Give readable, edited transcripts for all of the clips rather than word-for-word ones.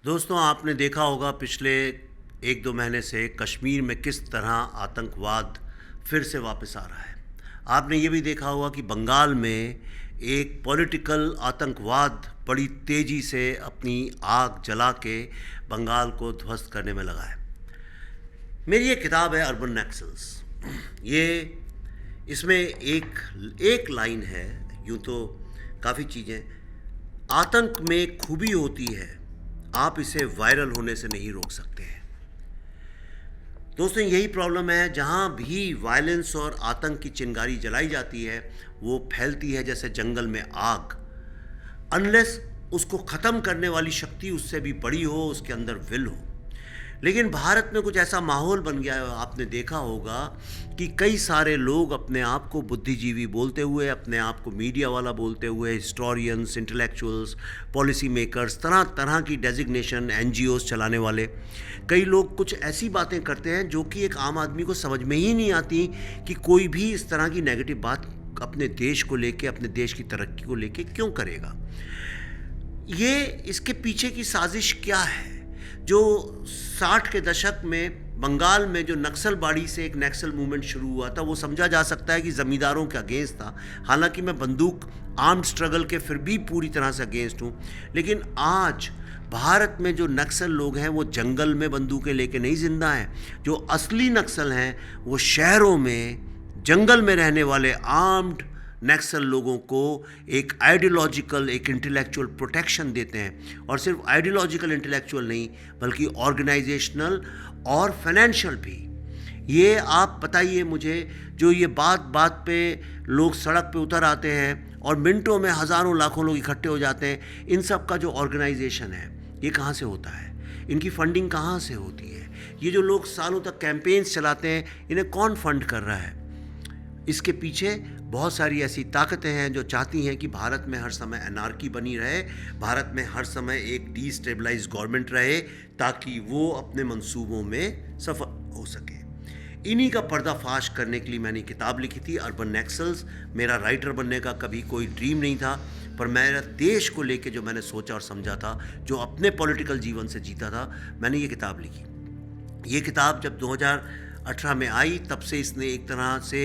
दोस्तों, आपने देखा होगा पिछले 1-2 महीने से कश्मीर में किस तरह आतंकवाद फिर से वापस आ रहा है। आपने ये भी देखा होगा कि बंगाल में एक पॉलिटिकल आतंकवाद बड़ी तेज़ी से अपनी आग जला के बंगाल को ध्वस्त करने में लगा है। मेरी ये किताब है अर्बन नक्सल्स। ये इसमें एक एक लाइन है, यूँ तो काफ़ी चीज़ें। आतंक में खूबी होती है, आप इसे वायरल होने से नहीं रोक सकते हैं। दोस्तों, यही प्रॉब्लम है। जहाँ भी वायलेंस और आतंक की चिंगारी जलाई जाती है वो फैलती है जैसे जंगल में आग। अनलेस उसको ख़त्म करने वाली शक्ति उससे भी बड़ी हो, उसके अंदर विल हो। लेकिन भारत में कुछ ऐसा माहौल बन गया है, आपने देखा होगा कि कई सारे लोग अपने आप को बुद्धिजीवी बोलते हुए, अपने आप को मीडिया वाला बोलते हुए, हिस्टोरियंस, इंटेलेक्चुअल्स, पॉलिसी मेकर्स, तरह तरह की डेजिग्नेशन, एनजीओज चलाने वाले कई लोग कुछ ऐसी बातें करते हैं जो कि एक आम आदमी को समझ में ही नहीं आती कि कोई भी इस तरह की नेगेटिव बात अपने देश को लेके, अपने देश की तरक्की को लेके क्यों करेगा। ये इसके पीछे की साजिश क्या है? जो 60 के दशक में बंगाल में जो नक्सलबाड़ी से एक नक्सल मूवमेंट शुरू हुआ था, वो समझा जा सकता है कि ज़मींदारों के अगेंस्ट था। हालांकि मैं बंदूक आर्म्ड स्ट्रगल के फिर भी पूरी तरह से अगेंस्ट हूँ। लेकिन आज भारत में जो नक्सल लोग हैं वो जंगल में बंदूकें लेके नहीं जिंदा हैं। जो असली नक्सल हैं वो शहरों में, जंगल में रहने वाले आर्म्ड नक्सल लोगों को एक आइडियोलॉजिकल, एक इंटेलेक्चुअल प्रोटेक्शन देते हैं। और सिर्फ आइडियोलॉजिकल इंटेलेक्चुअल नहीं, बल्कि ऑर्गेनाइजेशनल और फाइनेंशियल भी। ये आप बताइए मुझे, जो ये बात बात पे लोग सड़क पे उतर आते हैं और मिनटों में हज़ारों लाखों लोग इकट्ठे हो जाते हैं, इन सब का जो ऑर्गेनाइजेशन है ये कहाँ से होता है? इनकी फंडिंग कहाँ से होती है? ये जो लोग सालों तक कैंपेन्स चलाते हैं, इन्हें कौन फंड कर रहा है? इसके पीछे बहुत सारी ऐसी ताकतें हैं जो चाहती हैं कि भारत में हर समय एनार्की बनी रहे, भारत में हर समय एक डिस्टेबलाइज्ड गवर्नमेंट रहे, ताकि वो अपने मंसूबों में सफल हो सके। इन्हीं का पर्दाफाश करने के लिए मैंने किताब लिखी थी, अर्बन नक्सल्स। मेरा राइटर बनने का कभी कोई ड्रीम नहीं था, पर मेरा देश को लेके जो मैंने सोचा और समझा था, जो अपने पॉलिटिकल जीवन से जीता था, मैंने ये किताब लिखी। ये किताब जब 2018 में आई, तब से इसने एक तरह से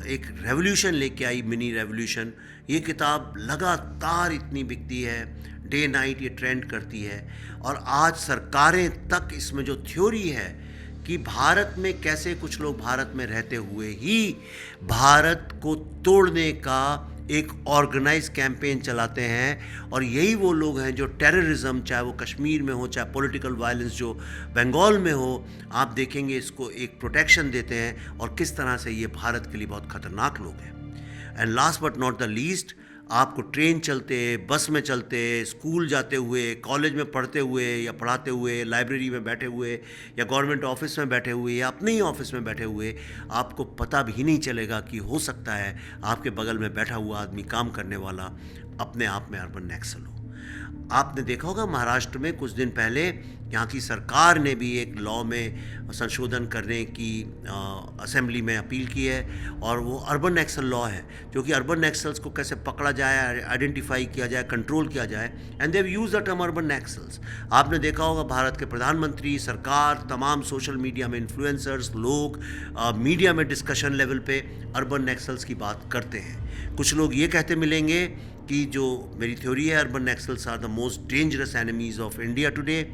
एक रेवोल्यूशन लेके आई, मिनी रेवोल्यूशन। ये किताब लगातार इतनी बिकती है, डे नाइट ये ट्रेंड करती है। और आज सरकारें तक इसमें जो थ्योरी है कि भारत में कैसे कुछ लोग भारत में रहते हुए ही भारत को तोड़ने का एक ऑर्गेनाइज कैंपेन चलाते हैं। और यही वो लोग हैं जो टेररिज्म, चाहे वो कश्मीर में हो, चाहे पॉलिटिकल वायलेंस जो बंगाल में हो, आप देखेंगे इसको एक प्रोटेक्शन देते हैं। और किस तरह से ये भारत के लिए बहुत ख़तरनाक लोग हैं। And last but not the least, आपको ट्रेन चलते, बस में चलते, स्कूल जाते हुए, कॉलेज में पढ़ते हुए या पढ़ाते हुए, लाइब्रेरी में बैठे हुए, या गवर्नमेंट ऑफिस में बैठे हुए, या अपने ही ऑफिस में बैठे हुए, आपको पता भी नहीं चलेगा कि हो सकता है आपके बगल में बैठा हुआ आदमी, काम करने वाला, अपने आप में अर्बन नक्सल हो। आपने देखा होगा महाराष्ट्र में कुछ दिन पहले यहाँ की सरकार ने भी एक लॉ में संशोधन करने की असेंबली में अपील की है, और वो अर्बन नक्सल लॉ है, जो कि अर्बन नक्सल्स को कैसे पकड़ा जाए, आइडेंटिफाई किया जाए, कंट्रोल किया जाए। And they have used the term urban Naxals. आपने देखा होगा भारत के प्रधानमंत्री, सरकार, तमाम सोशल मीडिया में इन्फ्लुएंसर्स, लोग मीडिया में डिस्कशन लेवल पे अर्बन नक्सल्स की बात करते हैं। कुछ लोग ये कहते मिलेंगे कि जो मेरी थ्योरी है, urban Naxals are the most dangerous enemies of India today.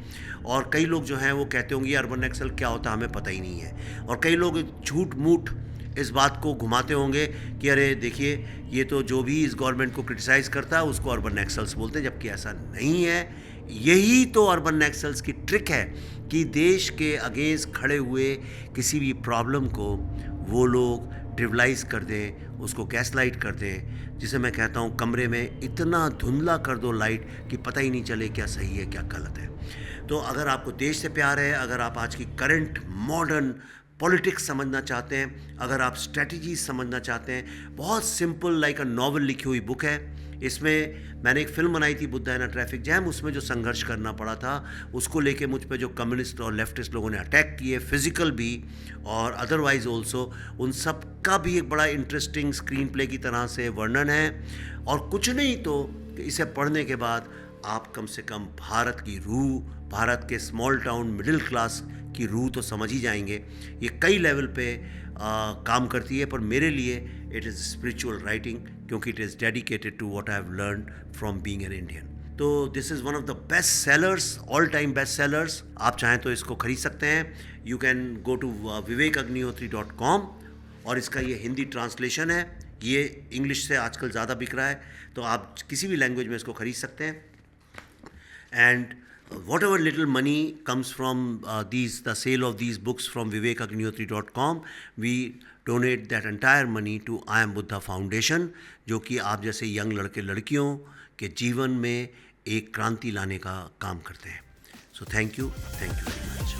और कई लोग जो हैं वो कहते होंगे अर्बन नक्सल क्या होता है हमें पता ही नहीं है। और कई लोग झूठ मूठ इस बात को घुमाते होंगे कि अरे देखिए, ये तो जो भी इस गवर्नमेंट को क्रिटिसाइज़ करता है उसको अर्बन नक्सल्स बोलते हैं, जबकि ऐसा नहीं है। यही तो अर्बन नक्सल्स की ट्रिक है कि देश के अगेंस्ट खड़े हुए किसी भी प्रॉब्लम को वो लोग ट्रिवलाइज कर दें, उसको गैसलाइट कर दें, जिसे मैं कहता हूँ कमरे में इतना धुंधला कर दो लाइट कि पता ही नहीं चले क्या सही है क्या गलत है। तो अगर आपको देश से प्यार है, अगर आप आज की करंट मॉडर्न पॉलिटिक्स समझना चाहते हैं, अगर आप स्ट्रेटजीज समझना चाहते हैं, बहुत सिंपल लाइक अ नॉवल लिखी हुई बुक है। इसमें मैंने एक फ़िल्म बनाई थी, बुद्धा इन अ ट्रैफिक जैम। उसमें जो संघर्ष करना पड़ा था उसको लेके मुझ पे जो कम्युनिस्ट और लेफ्टिस्ट लोगों ने अटैक किए, फिज़िकल भी और अदरवाइज ऑल्सो, उन सब का भी एक बड़ा इंटरेस्टिंग स्क्रीन प्ले की तरह से वर्णन है। और कुछ नहीं तो इसे पढ़ने के बाद आप कम से कम भारत की रूह, भारत के स्मॉल टाउन मिडिल क्लास की रूह तो समझ ही जाएंगे। ये कई लेवल पे काम करती है, पर मेरे लिए इट इज़ स्पिरिचुअल राइटिंग, क्योंकि it is dedicated to what I have learn from being an Indian. तो this is one of the best sellers, all time best sellers. आप चाहें तो इसको खरीद सकते हैं। You can go to vivekagnihotri.com, और इसका ये हिंदी ट्रांसलेशन है। ये इंग्लिश से आजकल ज़्यादा बिक रहा है, तो आप किसी भी लैंग्वेज में इसको खरीद सकते हैं। And whatever little money comes from the sale of these books from vivekagnihotri.com, we donate that entire money to I Am Buddha Foundation, जो कि आप जैसे यंग लड़के लड़कियों के जीवन में एक क्रांति लाने का काम करते हैं। So thank you very much.